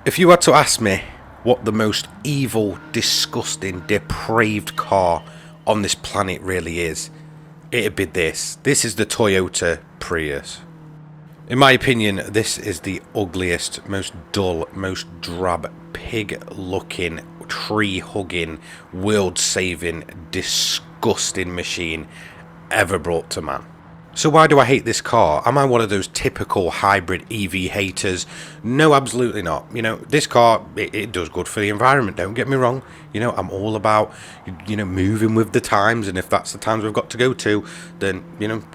If you had to ask me what the most evil, disgusting, depraved car on this planet really is, it'd be this. This is the Toyota Prius. In my opinion, this is the ugliest, most dull, most drab, pig-looking, tree-hugging, world-saving, disgusting machine ever brought to man. So why do I hate this car? Am I one of those typical hybrid EV haters? No, absolutely not. This car, it does good for the environment, don't get me wrong. I'm all about, moving with the times, and if that's the times we've got to go to, then,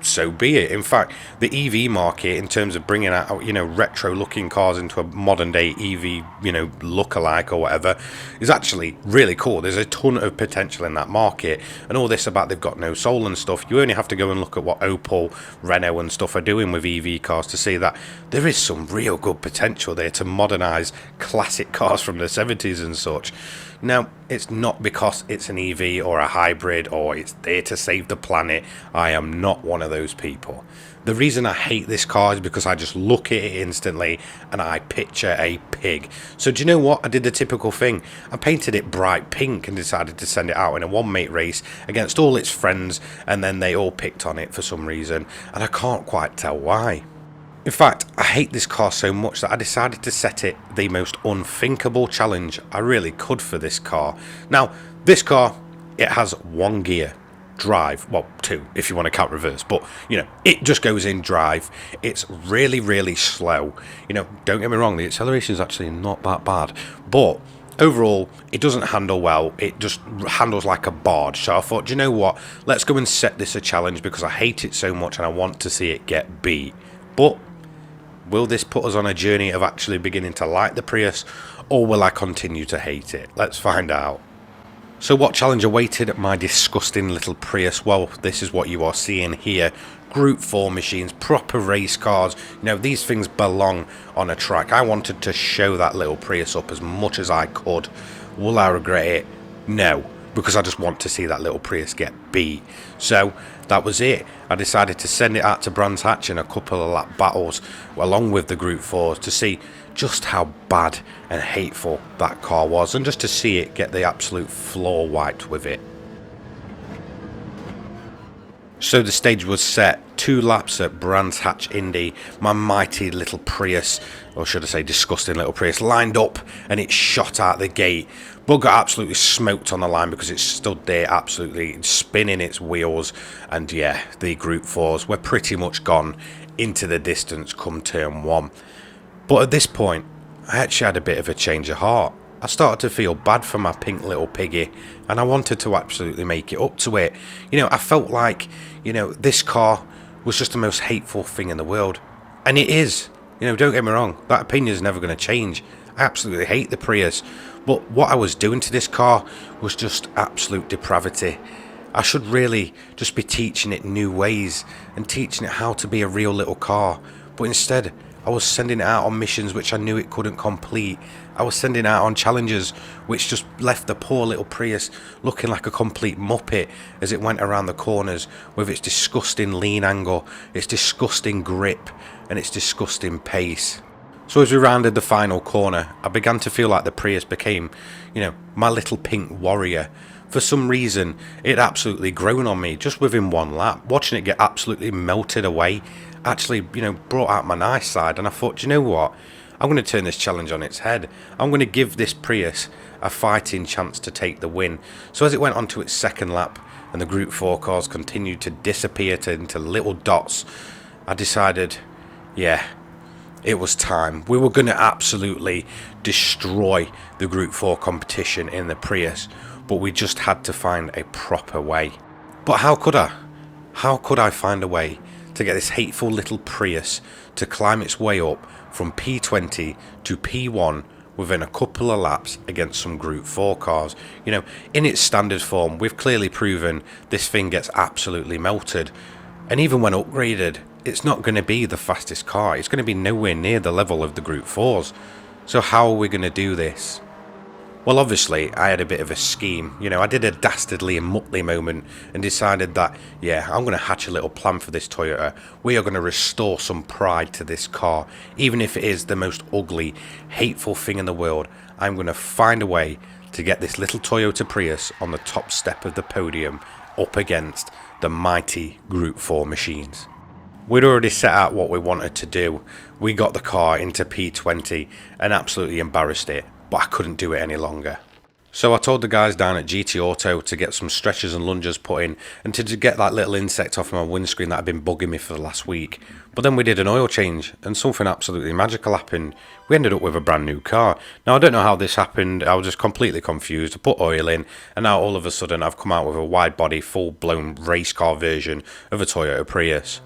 so be it. In fact, the EV market, in terms of bringing out, retro-looking cars into a modern-day EV, look-alike or whatever, is actually really cool. There's a ton of potential in that market, and all this about they've got no soul and stuff, you only have to go and look at what Opel, Renault and stuff are doing with EV cars to see that there is some real good potential there to modernise classic cars from the 70s and such. Now, it's not because it's an EV or a hybrid or it's there to save the planet. I am not one of those people. The reason I hate this car is because I just look at it instantly and I picture a pig. So do you know what? I did the typical thing. I painted it bright pink and decided to send it out in a one-mate race against all its friends, and then they all picked on it for some reason, and I can't quite tell why. In fact, I hate this car so much that I decided to set it the most unthinkable challenge I really could for this car. Now, this car, it has one gear. Drive, well, two if you want to count reverse, but it just goes in drive. It's really, really slow. Don't get me wrong, the acceleration is actually not that bad, but overall it doesn't handle well. It just handles like a barge. So I thought, you know what, let's go and set this a challenge because I hate it so much and I want to see it get beat. But will this put us on a journey of actually beginning to like the Prius, or will I continue to hate it? Let's find out. So what challenge awaited my disgusting little Prius? Well, this is what you are seeing here. Group 4 machines, proper race cars. These things belong on a track. I wanted to show that little Prius up as much as I could. Will I regret it? No, because I just want to see that little Prius get beat. So that was it. I decided to send it out to Brands Hatch in a couple of lap battles along with the Group 4s to see just how bad and hateful that car was, and just to see it get the absolute floor wiped with it. So the stage was set. 2 laps at Brands Hatch Indy. My mighty little Prius, or should I say disgusting little Prius, lined up and it shot out the gate, but got absolutely smoked on the line because it stood there absolutely spinning its wheels. And yeah, the Group 4s were pretty much gone into the distance come turn 1. But at this point, I actually had a bit of a change of heart. I started to feel bad for my pink little piggy, and I wanted to absolutely make it up to it. I felt like, this car was just the most hateful thing in the world. And it is. Don't get me wrong, that opinion is never going to change. I absolutely hate the Prius. But what I was doing to this car was just absolute depravity. I should really just be teaching it new ways and teaching it how to be a real little car. But instead, I was sending it out on missions which I knew it couldn't complete. I was sending it out on challenges which just left the poor little Prius looking like a complete muppet as it went around the corners with its disgusting lean angle, its disgusting grip and its disgusting pace. So as we rounded the final corner, I began to feel like the Prius became, my little pink warrior. For some reason, it absolutely grown on me just within one lap. Watching it get absolutely melted away actually, brought out my nice side, and I thought, you know what? I'm going to turn this challenge on its head. I'm going to give this Prius a fighting chance to take the win. So as it went on to its second lap and the Group 4 cars continued to disappear into little dots, I decided, yeah, it was time. We were going to absolutely destroy the Group 4 competition in the Prius, but we just had to find a proper way. But how could I? How could I find a way to get this hateful little Prius to climb its way up from P20 to P1 within a couple of laps against some Group 4 cars? In its standard form, we've clearly proven this thing gets absolutely melted. And even when upgraded, it's not going to be the fastest car. It's going to be nowhere near the level of the Group 4s. So how are we going to do this? Well, obviously, I had a bit of a scheme. You know, I did a dastardly and mutley moment and decided that, yeah, I'm going to hatch a little plan for this Toyota. We are going to restore some pride to this car. Even if it is the most ugly, hateful thing in the world, I'm going to find a way to get this little Toyota Prius on the top step of the podium up against the mighty Group 4 machines. We'd already set out what we wanted to do. We got the car into P20 and absolutely embarrassed it, but I couldn't do it any longer. So I told the guys down at GT Auto to get some stretchers and lunges put in and to get that little insect off my windscreen that had been bugging me for the last week. But then we did an oil change and something absolutely magical happened. We ended up with a brand new car. Now I don't know how this happened, I was just completely confused. I put oil in and now all of a sudden I've come out with a wide body full blown race car version of a Toyota Prius.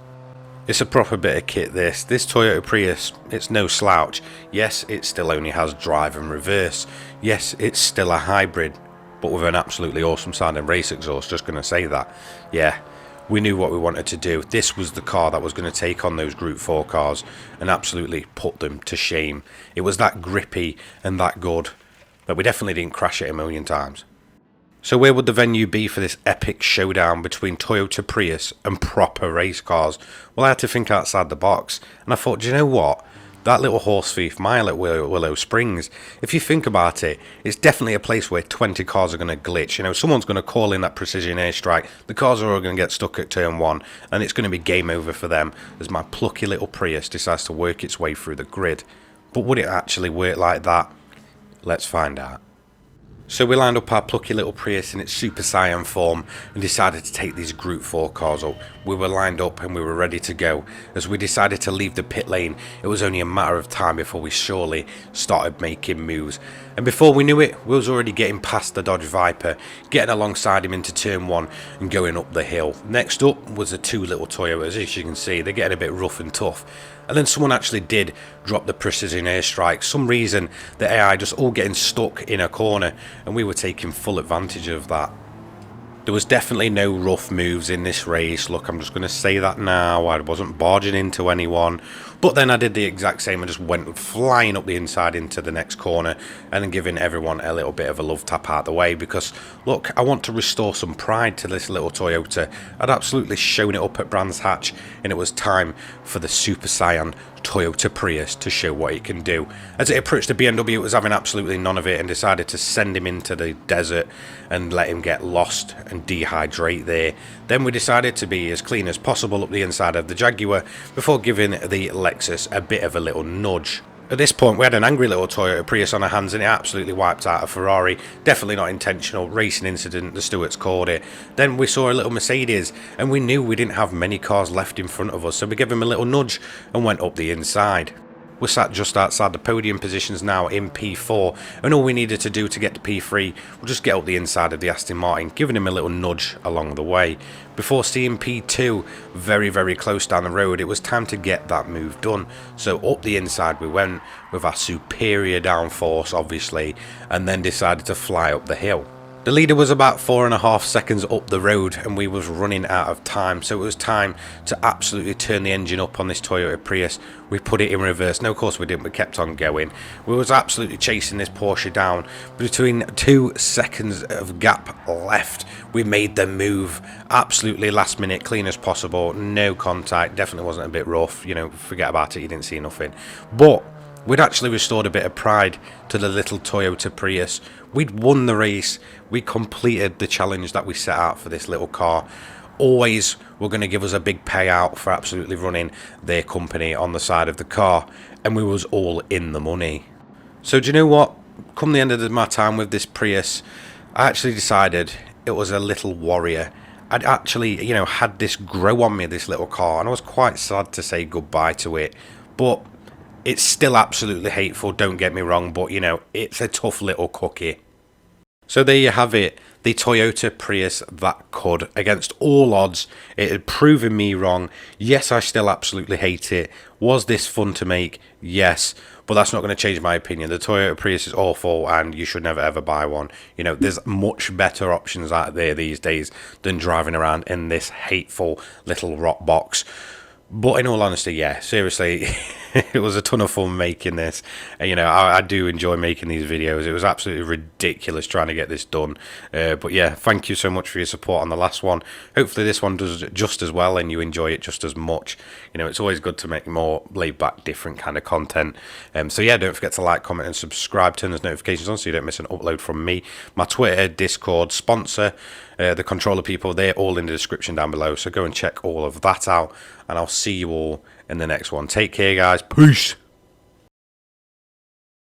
It's a proper bit of kit this. This Toyota Prius, it's no slouch. Yes, it still only has drive and reverse. Yes, it's still a hybrid, but with an absolutely awesome sounding race exhaust, just going to say that. Yeah, we knew what we wanted to do. This was the car that was going to take on those Group 4 cars and absolutely put them to shame. It was that grippy and that good that we definitely didn't crash it a million times. So where would the venue be for this epic showdown between Toyota Prius and proper race cars? Well, I had to think outside the box, and I thought, do you know what? That little horse thief mile at Willow Springs, if you think about it, it's definitely a place where 20 cars are going to glitch. You know, someone's going to call in that precision airstrike, the cars are all going to get stuck at turn 1, and it's going to be game over for them as my plucky little Prius decides to work its way through the grid. But would it actually work like that? Let's find out. So we lined up our plucky little Prius in its Super Saiyan form and decided to take these Group 4 cars up. We were lined up and we were ready to go. As we decided to leave the pit lane, it was only a matter of time before we surely started making moves. And before we knew it, we was already getting past the Dodge Viper, getting alongside him into turn 1 and going up the hill. Next up was the two little Toyotas. As you can see, they're getting a bit rough and tough. And then someone actually did drop the precision airstrike. Some reason the AI just all getting stuck in a corner, and we were taking full advantage of that. There was definitely no rough moves in this race. Look, I'm just going to say that now. I wasn't barging into anyone. But then I did the exact same and just went flying up the inside into the next corner and then giving everyone a little bit of a love tap out the way because, look, I want to restore some pride to this little Toyota. I'd absolutely shown it up at Brands Hatch and it was time for the Super Saiyan Toyota Prius to show what it can do. As it approached the BMW, it was having absolutely none of it and decided to send him into the desert and let him get lost and dehydrate there. Then we decided to be as clean as possible up the inside of the Jaguar before giving the Lexus a bit of a little nudge. At this point, we had an angry little Toyota Prius on our hands and it absolutely wiped out a Ferrari. Definitely not intentional, racing incident, the stewards called it. Then we saw a little Mercedes and we knew we didn't have many cars left in front of us, so we gave him a little nudge and went up the inside. We're sat just outside the podium positions now in P4, and all we needed to do to get to P3 was just get up the inside of the Aston Martin, giving him a little nudge along the way. Before seeing P2 very, very close down the road, it was time to get that move done. So up the inside we went with our superior downforce, obviously, and then decided to fly up the hill. The leader was about 4.5 seconds up the road and we was running out of time, so it was time to absolutely turn the engine up on this Toyota Prius. We put it in reverse. No, of course we didn't, we kept on going. We was absolutely chasing this Porsche down. Between 2 seconds of gap left, we made the move. Absolutely last minute, clean as possible, no contact, definitely wasn't a bit rough, you know, forget about it, you didn't see nothing. But we'd actually restored a bit of pride to the little Toyota Prius. We'd won the race. We completed the challenge that we set out for this little car. Always were going to give us a big payout for absolutely running their company on the side of the car. And we was all in the money. So do you know what? Come the end of my time with this Prius, I actually decided it was a little warrior. I'd actually, you know, had this grow on me, this little car. And I was quite sad to say goodbye to it. But it's still absolutely hateful, don't get me wrong, but, you know, it's a tough little cookie. So there you have it, the Toyota Prius that could. Against all odds, it had proven me wrong. Yes, I still absolutely hate it. Was this fun to make? Yes, but that's not going to change my opinion. The Toyota Prius is awful and you should never ever buy one. You know, there's much better options out there these days than driving around in this hateful little rock box. But in all honesty, yeah, seriously, It was a ton of fun making this. And, you know, I do enjoy making these videos. It was absolutely ridiculous trying to get this done. But yeah, thank you so much for your support on the last one. Hopefully this one does just as well and you enjoy it just as much. You know, it's always good to make more laid back, different kind of content. So yeah, don't forget to like, comment and subscribe. Turn those notifications on so you don't miss an upload from me. My Twitter, Discord, sponsor, the controller people, they're all in the description down below. So go and check all of that out. And I'll see you all in the next one. Take care, guys. Peace.